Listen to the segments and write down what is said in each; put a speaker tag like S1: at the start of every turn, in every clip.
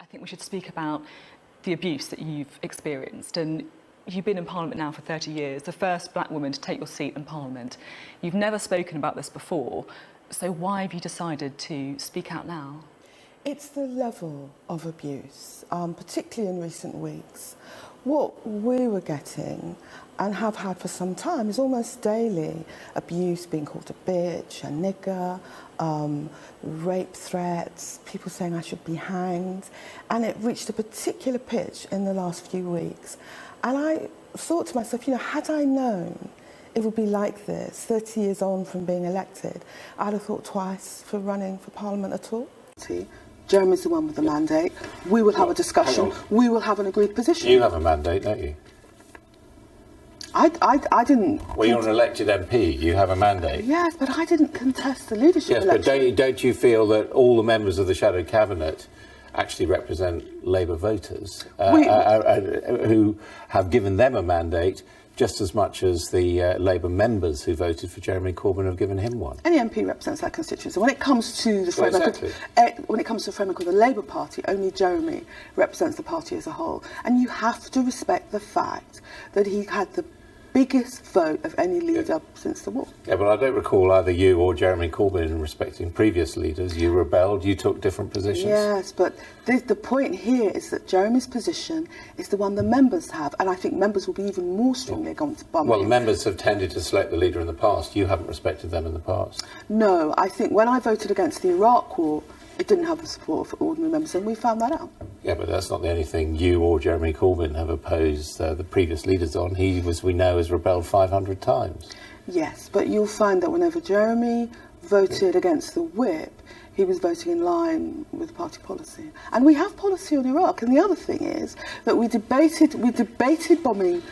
S1: I think we should speak about the abuse that you've experienced. And you've been in Parliament now for 30 years, the first black woman to take your seat in Parliament. You've never spoken about this before, so why have you decided to speak out now?
S2: It's the level of abuse, particularly in recent weeks. What we were getting, and have had for some time, is almost daily abuse, being called a bitch, a nigger, rape threats, people saying I should be hanged. And it reached a particular pitch in the last few weeks. And I thought to myself, you know, had I known it would be like this 30 years on from being elected, I'd have thought twice for running for Parliament at all. Jeremy's the one with the mandate. We will have a discussion. We will have an agreed position.
S3: You have a mandate, don't you?
S2: I didn't...
S3: Well, you're an elected MP. You have a mandate.
S2: Yes, but I didn't contest the leadership election.
S3: Yes, but don't you feel that all the members of the shadow cabinet actually represent Labour voters who have given them a mandate just as much as the Labour members who voted for Jeremy Corbyn have given him one?
S2: Any MP represents that constituency. When it comes to the framework, when it comes to the framework of the Labour Party, only Jeremy represents the party as a whole. And you have to respect the fact that he had the biggest vote of any leader since the war.
S3: Yeah, but I don't recall either you or Jeremy Corbyn respecting previous leaders. You rebelled, you took different positions.
S2: Yes, but the point here is that Jeremy's position is the one the members have, and I think members will be even more strongly against bombing.
S3: Well, members have tended to select the leader in the past. You haven't respected them in the past.
S2: No, I think when I voted against the Iraq war, it didn't have the support of ordinary members, and we found that out.
S3: Yeah, but that's not the only thing you or Jeremy Corbyn have opposed the previous leaders on. He, as we know, has rebelled 500 times.
S2: Yes, but you'll find that whenever Jeremy voted against the whip, he was voting in line with party policy. And we have policy on Iraq. And the other thing is that we debated bombing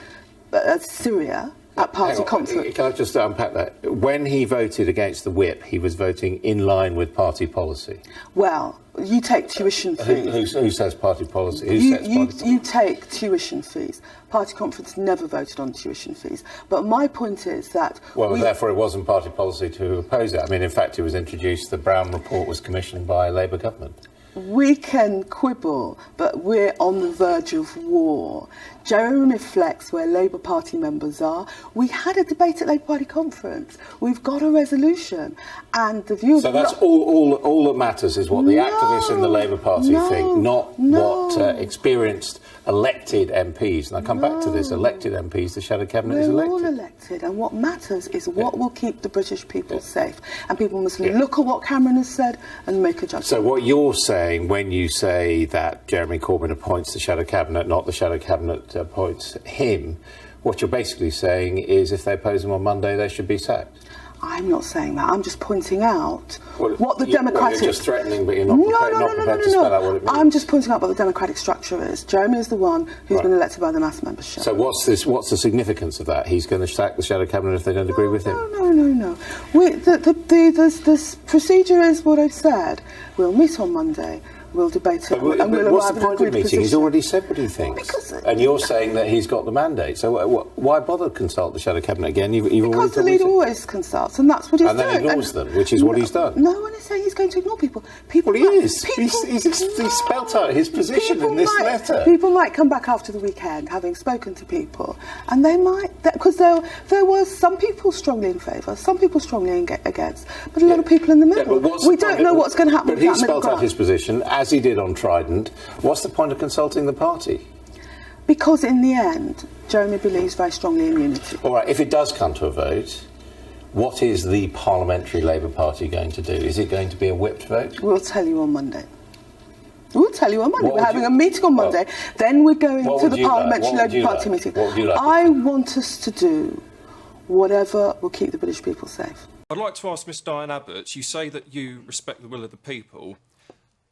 S2: Syria at party conference.
S3: Can I just unpack that? When he voted against the whip, he was voting in line with party policy.
S2: Well, you take tuition fees.
S3: Who says party policy?
S2: You take tuition fees. Party conference never voted on tuition fees. But my point is that...
S3: Well, therefore it wasn't party policy to oppose it. I mean, in fact, it was introduced, the Brown report was commissioned by a Labour government.
S2: We can quibble, but we're on the verge of war. Jeremy reflects where Labour Party members are. We had a debate at Labour Party conference. We've got a resolution, and the view.
S3: So that's all that matters is what the activists in the Labour Party think, not what experienced elected MPs. And I come back to this: elected MPs, the shadow cabinet is elected.
S2: We're all elected, and what matters is what will keep the British people safe. And people must look at what Cameron has said and make a judgment.
S3: So what you're saying when you say that Jeremy Corbyn appoints the shadow cabinet, not the shadow cabinet appoints him, what you're basically saying is if they oppose him on Monday, they should be sacked.
S2: I'm not saying that. I'm just pointing out what the democratic...
S3: You're just threatening, but you're not prepared to spell out what it means.
S2: I'm just pointing out what the democratic structure is. Jeremy is the one who's been elected by the mass membership.
S3: So what's the significance of that? He's going to sack the shadow cabinet if they don't agree with him?
S2: No. The procedure is what I've said. We'll meet on Monday. We'll debate it.
S3: But what's the point of meeting? He's already said what he thinks. And you're saying that he's got the mandate. So why bother consult the shadow cabinet again?
S2: Because the leader always consults, and that's what he's doing.
S3: And then ignores them, which is what he's done.
S2: No one is saying he's going to ignore people.
S3: Well, he is. He's spelt out his position in this letter.
S2: People might come back after the weekend, having spoken to people, and they might... Because there were some people strongly in favour, some people strongly against, but a lot of people in the middle. We don't know what's going to happen with that middle ground.
S3: But he spelt out his position, as he did on Trident. What's the point of consulting the party?
S2: Because in the end, Jeremy believes very strongly in unity.
S3: All right, if it does come to a vote, what is the Parliamentary Labour Party going to do? Is it going to be a whipped vote?
S2: We'll tell you on Monday. We're having a meeting on Monday. Then we're going to the Parliamentary Labour Party meeting.
S3: What would you like?
S2: I want us to do whatever will keep the British people safe.
S4: I'd like to ask Miss Diane Abbott, you say that you respect the will of the people,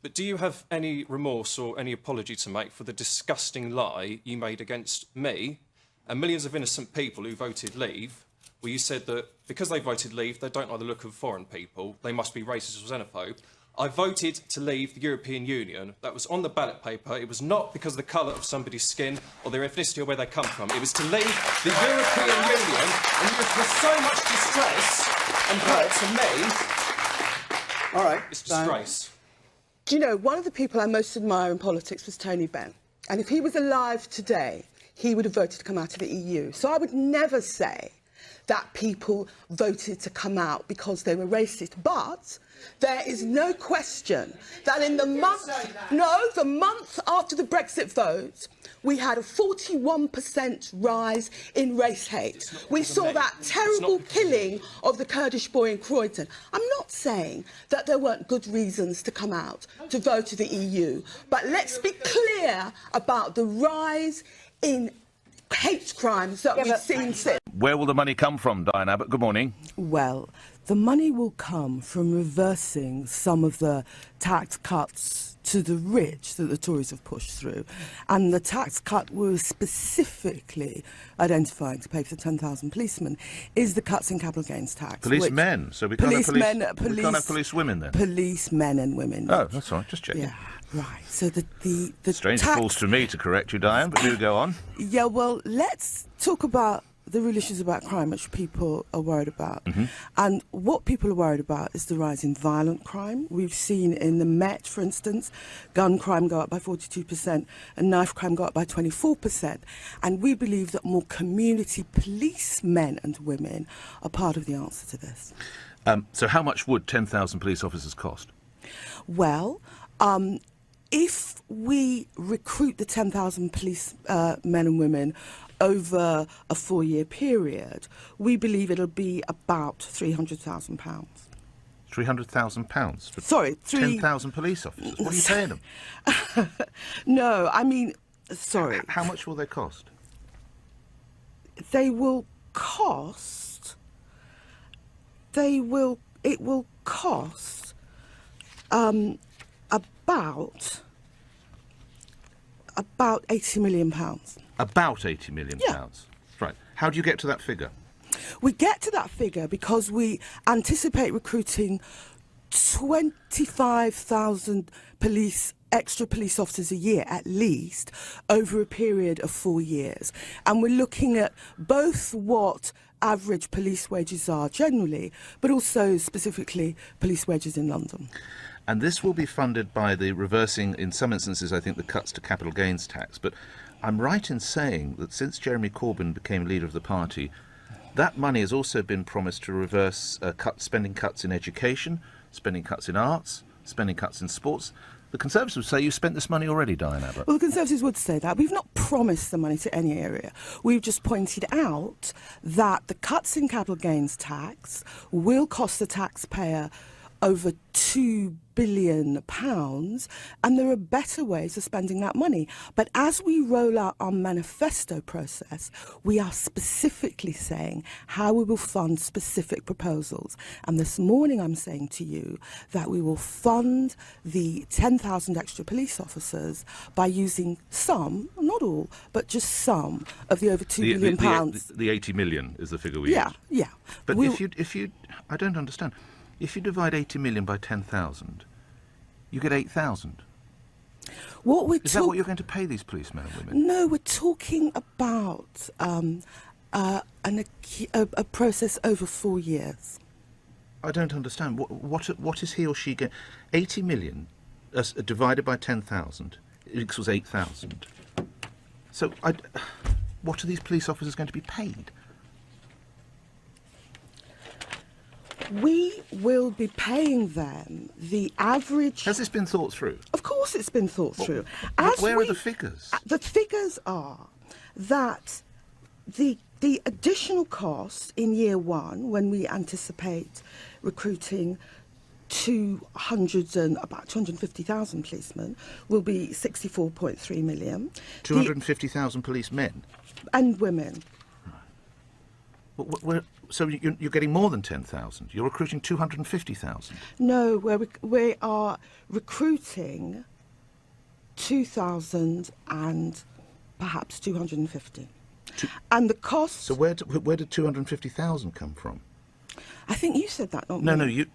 S4: but do you have any remorse or any apology to make for the disgusting lie you made against me and millions of innocent people who voted Leave, where you said that because they voted Leave, they don't like the look of foreign people, they must be racist or xenophobe? I voted to leave the European Union. That was on the ballot paper. It was not because of the colour of somebody's skin or their ethnicity or where they come from. It was to leave the European Union, and you have caused so much distress and hurt to me.
S5: All right.
S4: It's disgrace.
S2: Do you know, one of the people I most admire in politics was Tony Benn. And if he was alive today, he would have voted to come out of the EU. So I would never say that people voted to come out because they were racist. But there is no question that in the month after the Brexit vote, we had a 41% rise in race hate. We saw that terrible killing of the Kurdish boy in Croydon. I'm not saying that there weren't good reasons to come out to vote to the EU, but let's be clear about the rise in hate crimes that we've seen since.
S5: Where will the money come from, Diane Abbott? Good morning.
S2: Well, the money will come from reversing some of the tax cuts to the rich that the Tories have pushed through. And the tax cut we're specifically identifying to pay for 10,000 policemen is the cuts in capital gains tax.
S5: Policemen? So we can't have police women then?
S2: Policemen and women.
S5: Oh, that's all right, just checking.
S2: Yeah, right. So the
S5: Strange
S2: tax...
S5: it falls to me to correct you, Diane, but do go on.
S2: Yeah, well, let's talk about the real issues about crime, which people are worried about.
S5: Mm-hmm.
S2: And what people are worried about is the rise in violent crime. We've seen in the Met, for instance, gun crime go up by 42% and knife crime go up by 24%. And we believe that more community policemen and women are part of the answer to this.
S5: So how much would 10,000 police officers cost?
S2: Well, if we recruit the 10,000 police men and women over a 4-year period, we believe it'll be about £300,000.
S5: £300,000?
S2: Sorry,
S5: 10,000 police officers? What are you paying them?
S2: No, I mean, sorry.
S5: How much will they cost?
S2: It will cost about £80 million.
S5: About £80 million?
S2: Yeah.
S5: Right. How do you get to that figure?
S2: We get to that figure because we anticipate recruiting 25,000 extra police officers a year at least over a period of 4 years. And we're looking at both what average police wages are generally, but also specifically police wages in London.
S5: And this will be funded by the reversing, in some instances, I think, the cuts to capital gains tax. But I'm right in saying that since Jeremy Corbyn became leader of the party, that money has also been promised to reverse spending cuts in education, spending cuts in arts, spending cuts in sports. The Conservatives would say you spent this money already, Diane Abbott.
S2: Well, the Conservatives would say that. We've not promised the money to any area. We've just pointed out that the cuts in capital gains tax will cost the taxpayer over £2 billion, and there are better ways of spending that money. But as we roll out our manifesto process, we are specifically saying how we will fund specific proposals. And this morning I'm saying to you that we will fund the 10,000 extra police officers by using some, not all, but just some of the over £2 billion.
S5: The 80 million is the figure we use.
S2: Yeah.
S5: But if you, I don't understand. If you divide 80 million by 10,000, you get 8,000. Is that what you're going to pay these policemen and women?
S2: No, we're talking about a process over 4 years.
S5: I don't understand. What is he or she getting? 80 million divided by 10,000 equals 8,000. So what are these police officers going to be paid?
S2: We will be paying them the average...
S5: Has this been thought through?
S2: Of course it's been thought through.
S5: Where are the figures?
S2: The figures are that the additional cost in year one, when we anticipate recruiting about 250,000 policemen, will be 64.3 million.
S5: 250,000 policemen?
S2: And women.
S5: So you're getting more than 10,000. You're recruiting 250,000.
S2: No, we are recruiting 2,000 and perhaps 250. And the cost...
S5: So where did 250,000 come from?
S2: I think you said that, not me.
S5: No, you...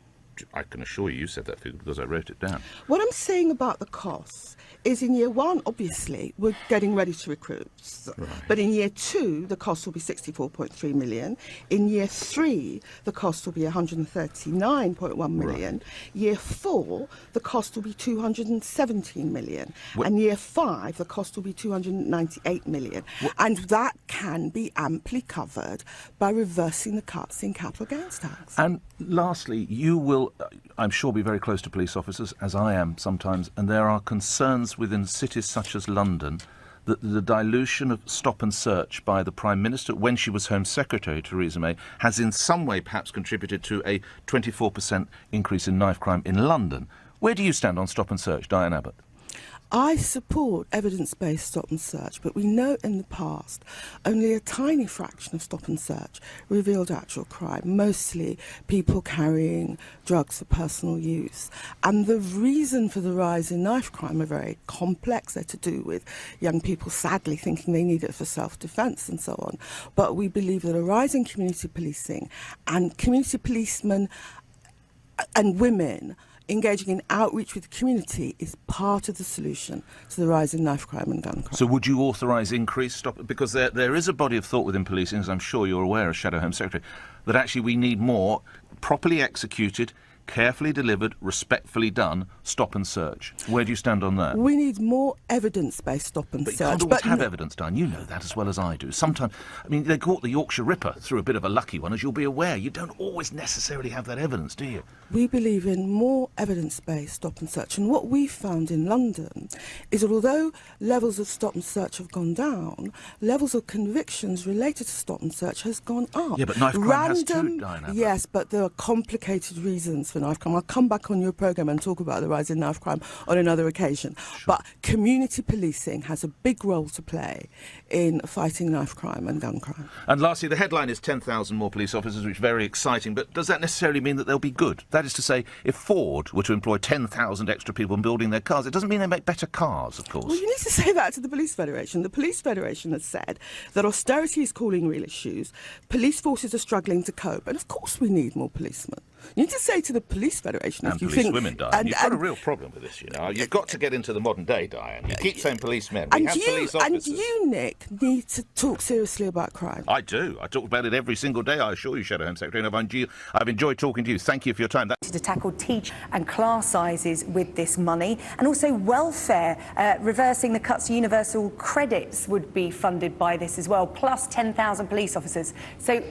S5: I can assure you said that figure because I wrote it down.
S2: What I'm saying about the costs is in year one, obviously, we're getting ready to recruit.
S5: Right.
S2: But in year two, the cost will be 64.3 million. In year three, the cost will be 139.1 million.
S5: Right.
S2: Year four, the cost will be 217 million. And year five, the cost will be 298 million. And that can be amply covered by reversing the cuts in capital gains tax.
S5: And lastly, you will, I'm sure, be very close to police officers, as I am sometimes, and there are concerns within cities such as London that the dilution of stop and search by the Prime Minister, when she was Home Secretary, Theresa May, has in some way perhaps contributed to a 24% increase in knife crime in London. Where do you stand on stop and search, Diane Abbott?
S2: I support evidence-based stop and search, but we know in the past only a tiny fraction of stop and search revealed actual crime, mostly people carrying drugs for personal use. And the reason for the rise in knife crime are very complex. They're to do with young people sadly thinking they need it for self-defence and so on. But we believe that a rise in community policing and community policemen and women engaging in outreach with the community is part of the solution to the rise in knife crime and gun crime.
S5: So would you authorise increased stop? Because there is a body of thought within policing, as I'm sure you're aware as Shadow Home Secretary, that actually we need more properly executed, carefully delivered, respectfully done stop and search. Where do you stand on that?
S2: We need more evidence-based stop and search.
S5: But you can't always have evidence done. You know that as well as I do. Sometimes, I mean, they caught the Yorkshire Ripper through a bit of a lucky one, as you'll be aware. You don't always necessarily have that evidence, do you?
S2: We believe in more evidence-based stop and search. And what we found in London is that although levels of stop and search have gone down, levels of convictions related to stop and search has gone up.
S5: Yeah, but knife crime has too, Diane Abbott.
S2: Yes, but there are complicated reasons for knife crime. I'll come back on your programme and talk about the rise in knife crime on another occasion. Sure. But community policing has a big role to play in fighting knife crime and gun crime.
S5: And lastly, the headline is 10,000 more police officers, which is very exciting, but does that necessarily mean that they'll be good? That is to say, if Ford were to employ 10,000 extra people in building their cars, it doesn't mean they make better cars, of course.
S2: Well, you need to say that to the Police Federation. The Police Federation has said that austerity is calling real issues, police forces are struggling to cope, and of course we need more policemen. You need to say to the Police Federation
S5: and
S2: if you
S5: police
S2: think...
S5: women, Diane. You've got a real problem with this, you know. You've got to get into the modern day, Diane. You keep saying policemen. We have police officers.
S2: And you, Nick, need to talk seriously about crime.
S5: I do. I talk about it every single day, I assure you, Shadow Home Secretary, and I've enjoyed talking to you. Thank you for your time.
S6: To tackle teach and class sizes with this money, and also welfare, reversing the cuts to universal credits would be funded by this as well, plus 10,000 police officers. So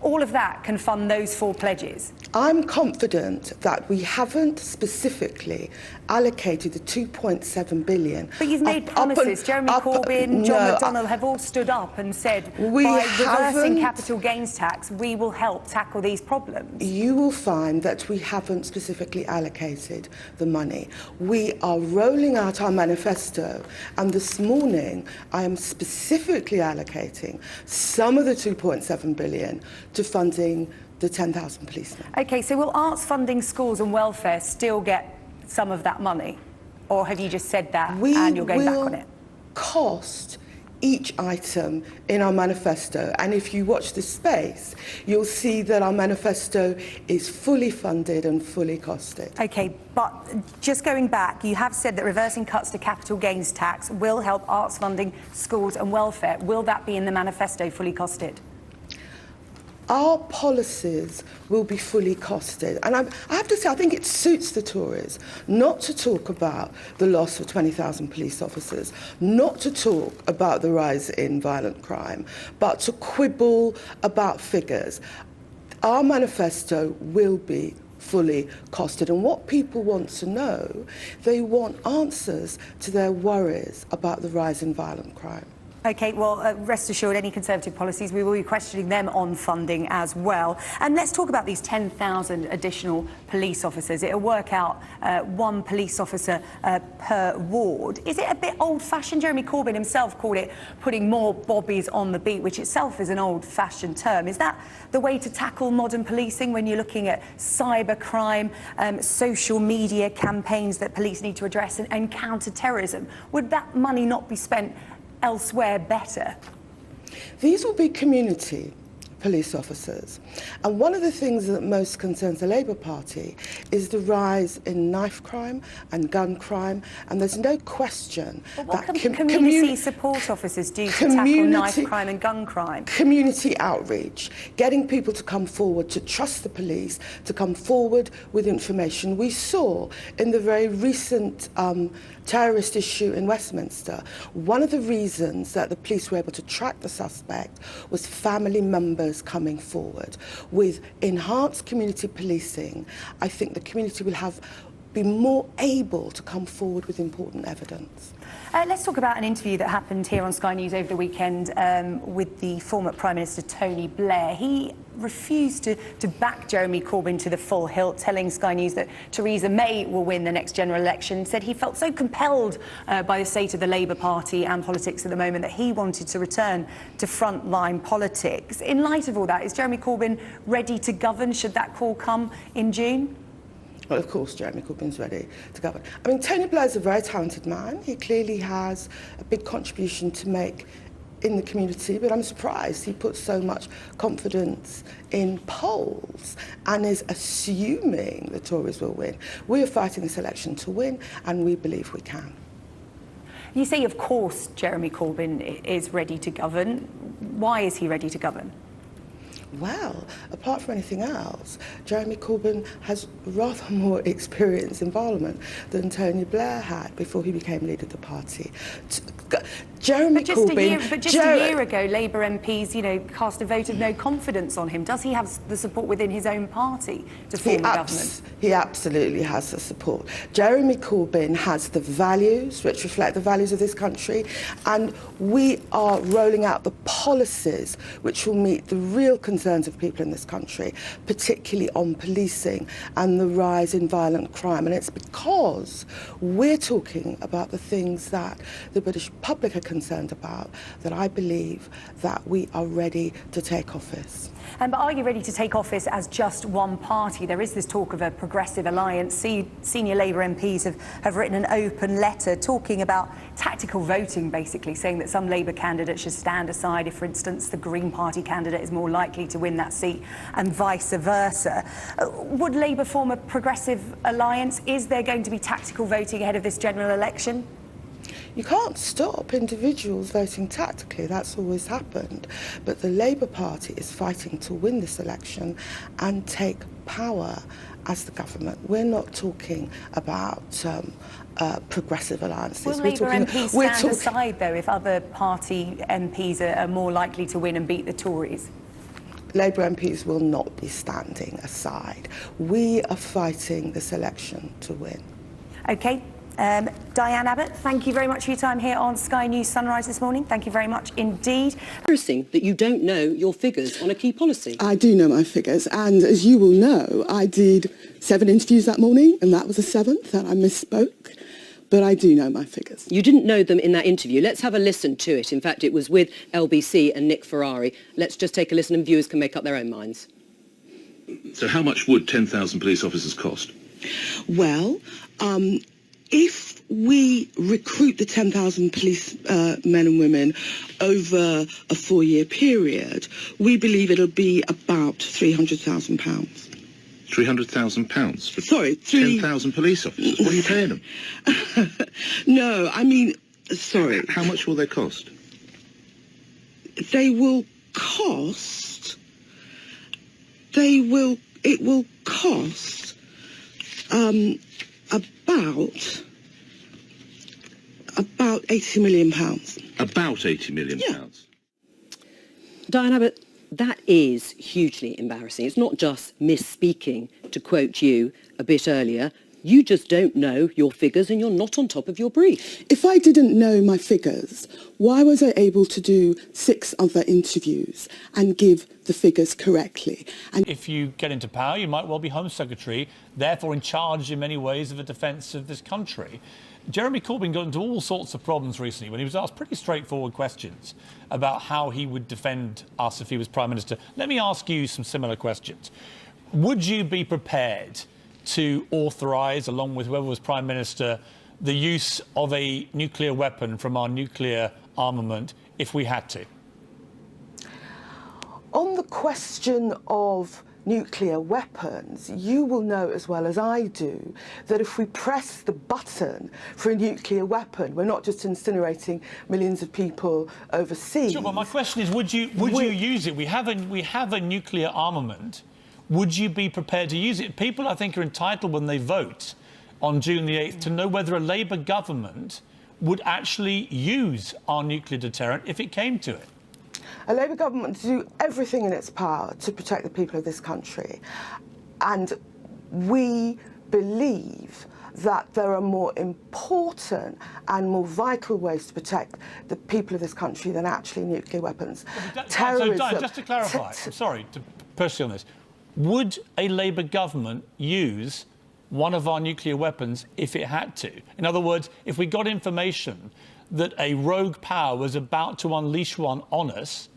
S6: all of that can fund those four pledges.
S2: I'm confident that we haven't specifically allocated the 2.7 billion.
S6: But you've made promises. Jeremy Corbyn, John McDonnell have all stood up and said, by reversing capital gains tax, we will help tackle these problems.
S2: You will find that we haven't specifically allocated the money. We are rolling out our manifesto, and this morning I am specifically allocating some of the 2.7 billion to funding the 10,000 policemen.
S6: OK, so will arts funding schools and welfare still get some of that money? Or have you just said that and you're going back on it?
S2: Cost each item in our manifesto, and if you watch this space, you'll see that our manifesto is fully funded and fully costed.
S6: OK, but just going back, you have said that reversing cuts to capital gains tax will help arts funding, schools and welfare. Will that be in the manifesto fully costed?
S2: Our policies will be fully costed. And I have to say, I think it suits the Tories not to talk about the loss of 20,000 police officers, not to talk about the rise in violent crime, but to quibble about figures. Our manifesto will be fully costed. And what people want to know, they want answers to their worries about the rise in violent crime.
S6: OK, well, rest assured, any Conservative policies, we will be questioning them on funding as well. And let's talk about these 10,000 additional police officers. It'll work out one police officer per ward. Is it a bit old-fashioned? Jeremy Corbyn himself called it putting more bobbies on the beat, which itself is an old-fashioned term. Is that the way to tackle modern policing when you're looking at cybercrime, social media campaigns that police need to address, and counter-terrorism? Would that money not be spent elsewhere better?
S2: These will be community police officers. And one of the things that most concerns the Labour Party is the rise in knife crime and gun crime, and there's no question
S6: but what
S2: that
S6: can community support officers do to tackle knife crime and gun crime?
S2: Community outreach, getting people to come forward, to trust the police, to come forward with information. We saw in the very recent terrorist issue in Westminster, one of the reasons that the police were able to track the suspect was family members coming forward. With enhanced community policing, I think the community will be more able to come forward with important evidence.
S6: Let's talk about an interview that happened here on Sky News over the weekend with the former Prime Minister Tony Blair. He refused to back Jeremy Corbyn to the full hilt, telling Sky News that Theresa May will win the next general election. Said he felt so compelled by the state of the Labour Party and politics at the moment that he wanted to return to frontline politics. In light of all that, is Jeremy Corbyn ready to govern should that call come in June?
S2: Well, of course, Jeremy Corbyn's ready to govern. I mean, Tony Blair's a very talented man. He clearly has a big contribution to make in the community, but I'm surprised he puts so much confidence in polls and is assuming the Tories will win. We are fighting this election to win, and we believe we can.
S6: You say, of course, Jeremy Corbyn is ready to govern. Why is he ready to govern?
S2: Well, apart from anything else, Jeremy Corbyn has rather more experience in Parliament than Tony Blair had before he became leader of the party. Jeremy Corbyn...
S6: But just a year ago, Labour MPs, cast a vote of no confidence on him. Does he have the support within his own party to form a government?
S2: He absolutely has the support. Jeremy Corbyn has the values which reflect the values of this country, and we are rolling out the policies which will meet the real concerns of people in this country, particularly on policing and the rise in violent crime. And it's because we're talking about the things that the British public are concerned about that I believe that we are ready to take office.
S6: But are you ready to take office as just one party? There is this talk of a progressive alliance. Senior Labour MPs have written an open letter talking about tactical voting, basically, saying that some Labour candidates should stand aside if, for instance, the Green Party candidate is more likely to win that seat, and vice versa. Would Labour form a progressive alliance? Is there going to be tactical voting ahead of this general election?
S2: You can't stop individuals voting tactically. That's always happened. But the Labour Party is fighting to win this election and take power as the government. We're not talking about progressive alliances.
S6: Will Labour MPs stand aside, though, if other party MPs are more likely to win and beat the Tories?
S2: Labour MPs will not be standing aside. We are fighting this election to win.
S6: OK. Diane Abbott, thank you very much for your time here on Sky News Sunrise this morning. Thank you very much indeed.
S7: Embarrassing that you don't know your figures on a key policy.
S2: I do know my figures, and as you will know, I did 7 interviews that morning, and that was the 7th, and I misspoke. But I do know my figures.
S7: You didn't know them in that interview. Let's have a listen to it. In fact, it was with LBC and Nick Ferrari. Let's just take a listen, and viewers can make up their own minds.
S8: So how much would 10,000 police officers cost?
S2: Well, if we recruit the 10,000 police men and women over a 4-year period, we believe it'll be about £300,000.
S8: £300,000 for
S2: Sorry,
S8: 10,000 police officers? What are you paying them?
S2: No, I mean, sorry.
S8: How much will they cost?
S2: It will cost about £80 million.
S8: About £80 million?
S2: Yeah.
S7: Diane Abbott, that is hugely embarrassing. It's not just misspeaking, to quote you a bit earlier. You just don't know your figures and you're not on top of your brief.
S2: If I didn't know my figures, why was I able to do 6 other interviews and give the figures correctly? And
S9: if you get into power, you might well be Home Secretary, therefore in charge in many ways of the defence of this country. Jeremy Corbyn got into all sorts of problems recently when he was asked pretty straightforward questions about how he would defend us if he was Prime Minister. Let me ask you some similar questions. Would you be prepared to authorise, along with whoever was Prime Minister, the use of a nuclear weapon from our nuclear armament if we had to?
S2: On the question of nuclear weapons, you will know as well as I do that if we press the button for a nuclear weapon, we're not just incinerating millions of people overseas.
S9: Sure, but my question is, would you use it? We have a nuclear armament. Would you be prepared to use it? People, I think, are entitled when they vote on June the 8th to know whether a Labour government would actually use our nuclear deterrent if it came to it.
S2: A Labour government to do everything in its power to protect the people of this country. And we believe that there are more important and more vital ways to protect the people of this country than actually nuclear weapons. Terrorism...
S9: So, just to clarify, I'm sorry to push you on this, would a Labour government use one of our nuclear weapons if it had to? In other words, if we got information that a rogue power was about to unleash one on us,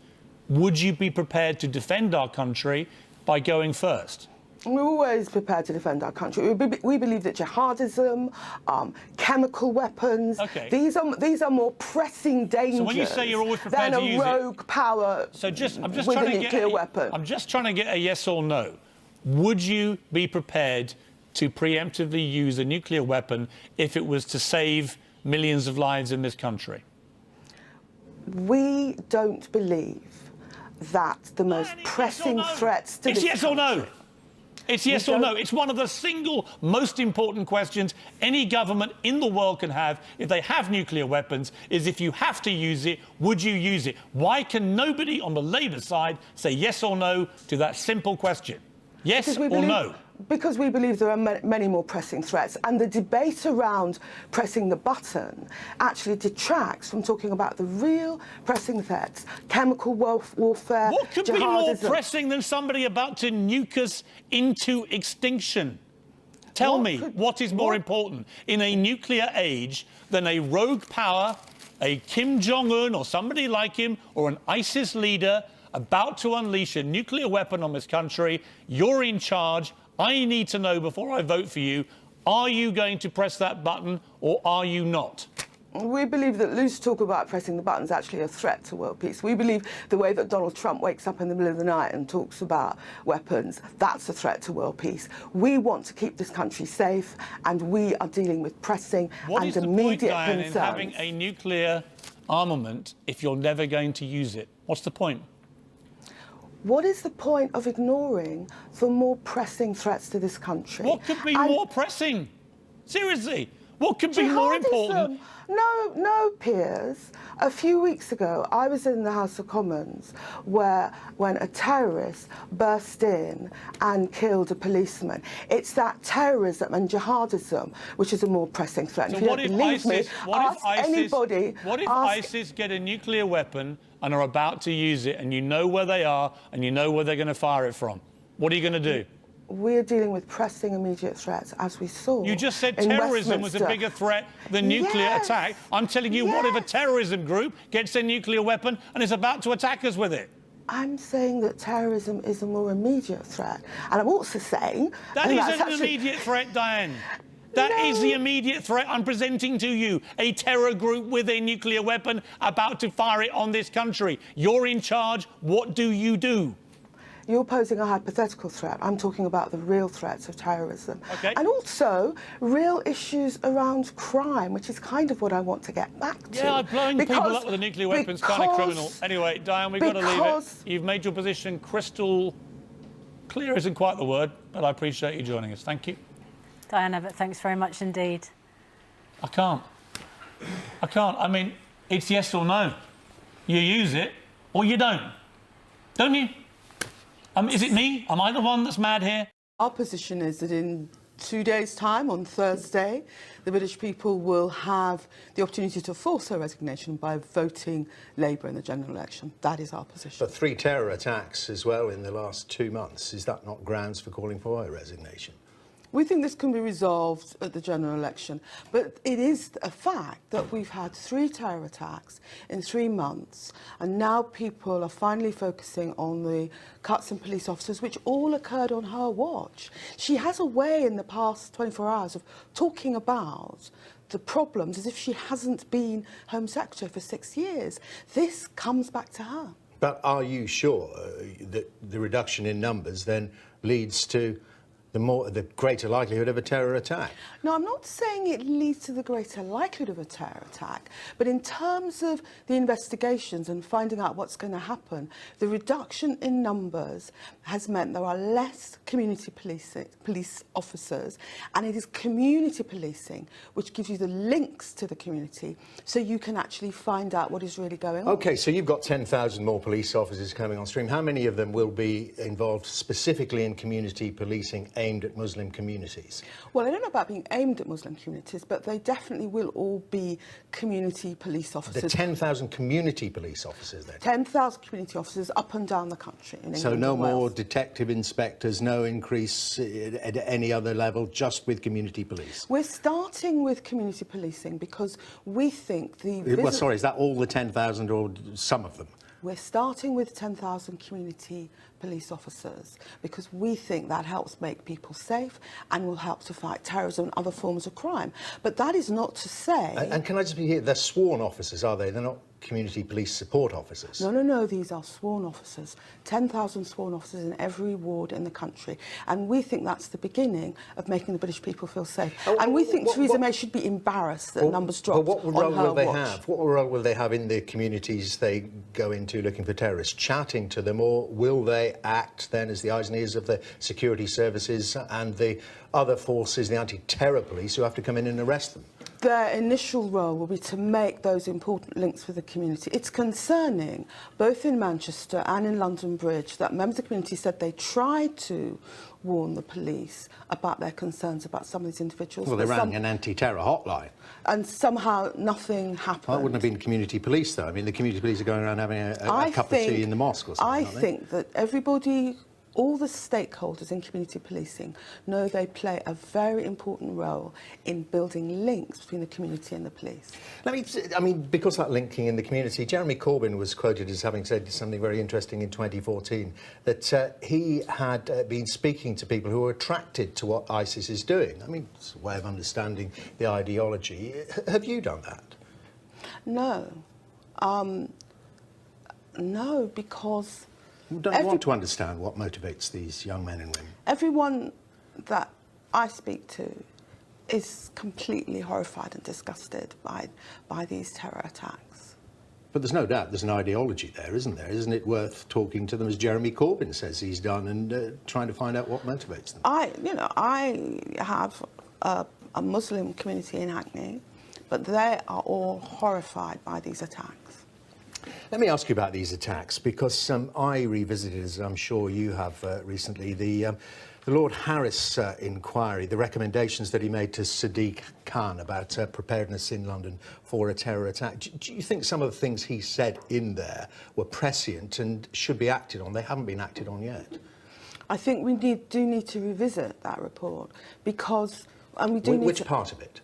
S9: would you be prepared to defend our country by going first?
S2: We're always prepared to defend our country. We believe that jihadism, chemical weapons, these are more pressing dangers.
S9: So when you say you're always prepared
S2: than
S9: to use
S2: a rogue power
S9: so I'm just
S2: with
S9: trying
S2: a
S9: to
S2: nuclear weapon.
S9: I'm just trying to get a yes or no. Would you be prepared to preemptively use a nuclear weapon if it was to save millions of lives in this country?
S2: We don't believe that the most pressing threats to this country...
S9: It's yes or no. It's yes or no. It's one of the single most important questions any government in the world can have if they have nuclear weapons, is if you have to use it, would you use it? Why can nobody on the Labour side say yes or no to that simple question? Yes or no?
S2: Because we believe there are many more pressing threats, and the debate around pressing the button actually detracts from talking about the real pressing threats: chemical warfare,
S9: What could be more pressing than somebody about to nuke us into extinction? Tell me, what is more important in a nuclear age than a rogue power, a Kim Jong-un or somebody like him, or an ISIS leader about to unleash a nuclear weapon on this country? You're in charge. I need to know before I vote for you, are you going to press that button or are you not?
S2: We believe that loose talk about pressing the button is actually a threat to world peace. We believe the way that Donald Trump wakes up in the middle of the night and talks about weapons, that's a threat to world peace. We want to keep this country safe, and we are dealing with pressing and immediate concerns. What is the point, Diane, in
S9: having a nuclear armament if you're never going to use it? What's the point?
S2: What is the point of ignoring the more pressing threats to this country?
S9: What could be more pressing? Seriously, what could be more important?
S2: No, Piers. A few weeks ago, I was in the House of Commons when a terrorist burst in and killed a policeman. It's that terrorism and jihadism which is a more pressing threat.
S9: So
S2: if you don't believe me, ask anybody.
S9: What if ISIS get a nuclear weapon and are about to use it, and you know where they are and you know where they're going to fire it from? What are you going to do?
S2: We're dealing with pressing immediate threats, as we saw.
S9: You just said terrorism was a bigger threat than nuclear attack. I'm telling you, what if a terrorism group gets a nuclear weapon and is about to attack us with it?
S2: I'm saying that terrorism is a more immediate threat. And I'm also saying...
S9: That isn't an immediate threat, Diane. That is the immediate threat I'm presenting to you. A terror group with a nuclear weapon about to fire it on this country. You're in charge. What do you do?
S2: You're posing a hypothetical threat. I'm talking about the real threats of terrorism.
S9: Okay.
S2: And also real issues around crime, which is kind of what I want to get back to.
S9: Yeah, blowing people up with a nuclear weapon's kind of criminal. Anyway, Diane, we've got to leave it. You've made your position crystal clear, isn't quite the word, but I appreciate you joining us. Thank you.
S10: Diane Abbott, thanks very much indeed.
S9: I can't. I mean, it's yes or no. You use it or you don't. Don't you? Is it me? Am I the one that's mad here?
S2: Our position is that in 2 days' time, on Thursday, the British people will have the opportunity to force her resignation by voting Labour in the general election. That is our position.
S11: But 3 terror attacks as well in the last 2 months. Is that not grounds for calling for her resignation?
S2: We think this can be resolved at the general election, but it is a fact that we've had 3 terror attacks in 3 months, and now people are finally focusing on the cuts in police officers, which all occurred on her watch. She has a way in the past 24 hours of talking about the problems as if she hasn't been Home Secretary for 6 years. This comes back to her.
S11: But are you sure that the reduction in numbers then leads to the greater likelihood of a terror attack?
S2: No, I'm not saying it leads to the greater likelihood of a terror attack, but in terms of the investigations and finding out what's going to happen, the reduction in numbers has meant there are less community police officers, and it is community policing which gives you the links to the community so you can actually find out what is really going on.
S11: OK, so you've got 10,000 more police officers coming on stream. How many of them will be involved specifically in community policing aimed at Muslim communities?
S2: Well, I don't know about being aimed at Muslim communities, but they definitely will all be community police officers.
S11: The 10,000 community police officers, then?
S2: 10,000 community officers up and down the country. In
S11: So
S2: England
S11: no
S2: and
S11: more
S2: Wales.
S11: detective inspectors, no increase at any other level, just with community police?
S2: We're starting with community policing because we think the...
S11: Well, sorry, is that all the 10,000 or some of them?
S2: We're starting with 10,000 community police officers because we think that helps make people safe and will help to fight terrorism and other forms of crime. But that is not to say...
S11: And can I just be here, they're sworn officers, are they? They're not community police support officers?
S2: No, no, no, these are sworn officers. 10,000 sworn officers in every ward in the country. And we think that's the beginning of making the British people feel safe. And we think Theresa May should be embarrassed that numbers dropped
S11: But what role
S2: on her
S11: will they
S2: watch.
S11: have? What role will they have in the communities they go into looking for terrorists? Chatting to them, or will they act then as the eyes and ears of the security services and the other forces, the anti-terror police, who have to come in and arrest them?
S2: Their initial role will be to make those important links with the community. It's concerning, both in Manchester and in London Bridge, that members of the community said they tried to warn the police about their concerns about some of these individuals.
S11: Well, they rang an anti-terror hotline.
S2: And somehow nothing happened.
S11: Well, it wouldn't have been community police, though. I mean, the community police are going around having a cup of tea in the mosque or something, aren't they?
S2: I think that everybody... all the stakeholders in community policing know they play a very important role in building links between the community and the police.
S11: I mean, because that linking in the community, Jeremy Corbyn was quoted as having said something very interesting in 2014, that he had been speaking to people who were attracted to what ISIS is doing. I mean, it's a way of understanding the ideology. Have you done that?
S2: No. No, because...
S11: Don't you want to understand what motivates these young men and women?
S2: Everyone that I speak to is completely horrified and disgusted by these terror attacks.
S11: But there's no doubt there's an ideology there, isn't there? Isn't it worth talking to them, as Jeremy Corbyn says he's done, and trying to find out what motivates them?
S2: I have a Muslim community in Hackney, but they are all horrified by these attacks.
S11: Let me ask you about these attacks, because I revisited, as I'm sure you have recently, the Lord Harris inquiry, the recommendations that he made to Sadiq Khan about preparedness in London for a terror attack. Do you think some of the things he said in there were prescient and should be acted on? They haven't been acted on yet.
S2: I think we do need to revisit that report, because... and we do need
S11: Which part of it?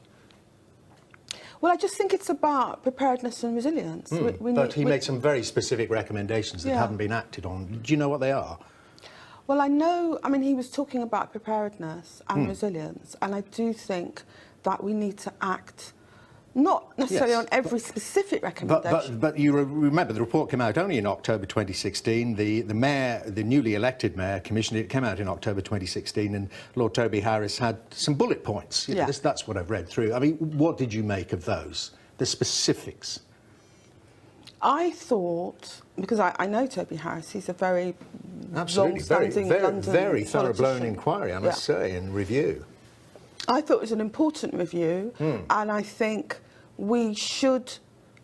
S2: Well, I just think it's about preparedness and resilience.
S11: But he made some very specific recommendations that haven't been acted on. Do you know what they are?
S2: Well, I know, I mean, he was talking about preparedness and resilience, and I do think that we need to act not necessarily on every specific recommendation.
S11: But you remember the report came out only in October 2016. The mayor, the newly elected mayor, commissioned it. It came out in October 2016, and Lord Toby Harris had some bullet points. You know, that's what I've read through. I mean, what did you make of those? The specifics?
S2: I thought, because I know Toby Harris, he's a very
S11: long-standing
S2: London
S11: very thorough-blown
S2: politician.
S11: inquiry, I must say, and review.
S2: I thought it was an important review, and I think we should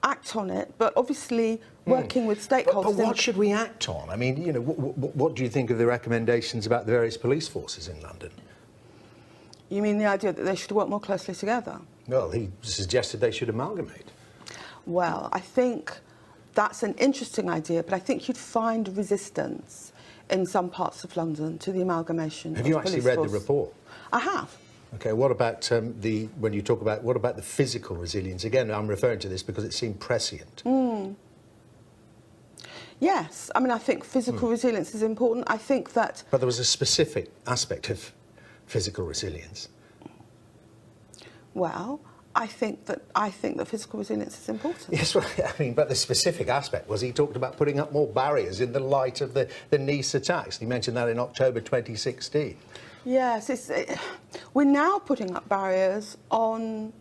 S2: act on it, but obviously working with stakeholders.
S11: But what should we act on? I mean, you know, what do you think of the recommendations about the various police forces in London?
S2: You mean the idea that they should work more closely together?
S11: Well, he suggested they should amalgamate.
S2: Well, I think that's an interesting idea, but I think you'd find resistance in some parts of London to the amalgamation.
S11: Have you actually read the report?
S2: I have.
S11: Okay, what about when you talk about, what about the physical resilience? Again, I'm referring to this because it seemed prescient.
S2: Yes, I mean, I think physical resilience is important. I think that...
S11: But there was a specific aspect of physical resilience.
S2: Well, I think that physical resilience is important.
S11: Yes, well, I mean, but the specific aspect was he talked about putting up more barriers in the light of the Nice attacks. He mentioned that in October 2016.
S2: Yes, we're now putting up barriers on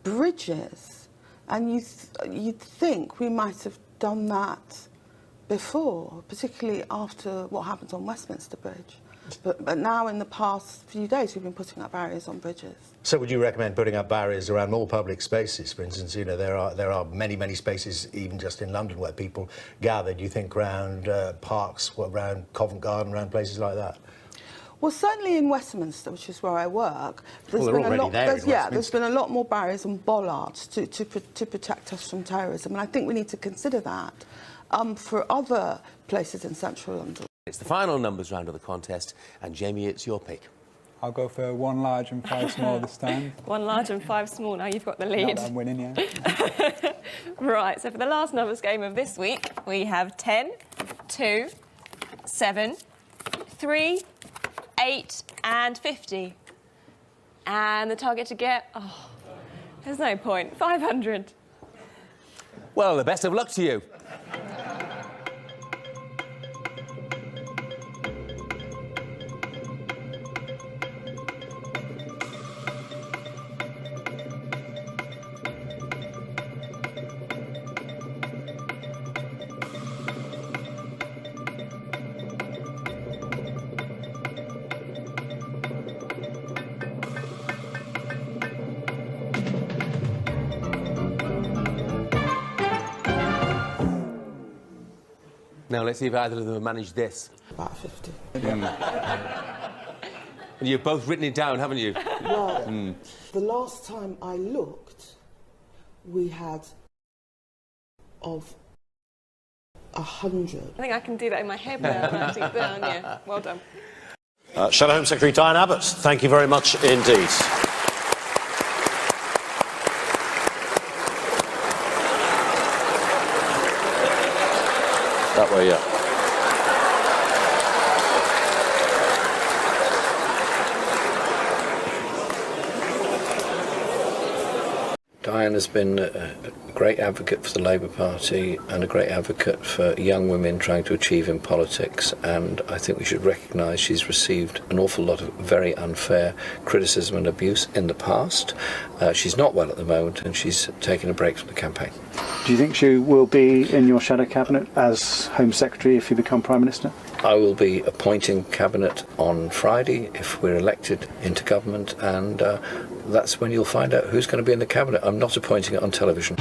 S2: bridges, and you'd think we might have done that before, particularly after what happened on Westminster Bridge. But now, in the past few days, we've been putting up barriers on bridges.
S11: So would you recommend putting up barriers around more public spaces? For instance, you know, there are many spaces, even just in London, where people gather. Do you think around parks, around Covent Garden, around places like that?
S2: Well, certainly in Westminster, which is where I work, there's been a lot more barriers and bollards to protect us from terrorism, and I think we need to consider that for other places in central London.
S12: It's the final numbers round of the contest, and Jamie, it's your pick.
S13: I'll go for 1 large and 5 small this time.
S14: 1 large and 5 small. Now you've got the lead.
S13: Now I'm winning, yeah.
S14: Right, so for the last numbers game of this week, we have 10, 2, 7, 3, 8 and 50. And the target to get, there's no point, 500.
S12: Well, the best of luck to you. Now, let's see if either of them have managed this.
S2: About 50.
S12: And you've both written it down, haven't you?
S2: Well, the last time I looked, we had of 100.
S14: I think I can do that in my head now. Yeah, well done.
S15: Shadow Home Secretary Diane Abbott, thank you very much indeed. That way, yeah.
S3: Diane has been a great advocate for the Labour Party and a great advocate for young women trying to achieve in politics, and I think we should recognise she's received an awful lot of very unfair criticism and abuse in the past. She's not well at the moment, and she's taken a break from the campaign.
S16: Do you think she will be in your shadow cabinet as Home Secretary if you become Prime Minister?
S3: I will be appointing cabinet on Friday if we're elected into government, and that's when you'll find out who's going to be in the cabinet. I'm not appointing it on television.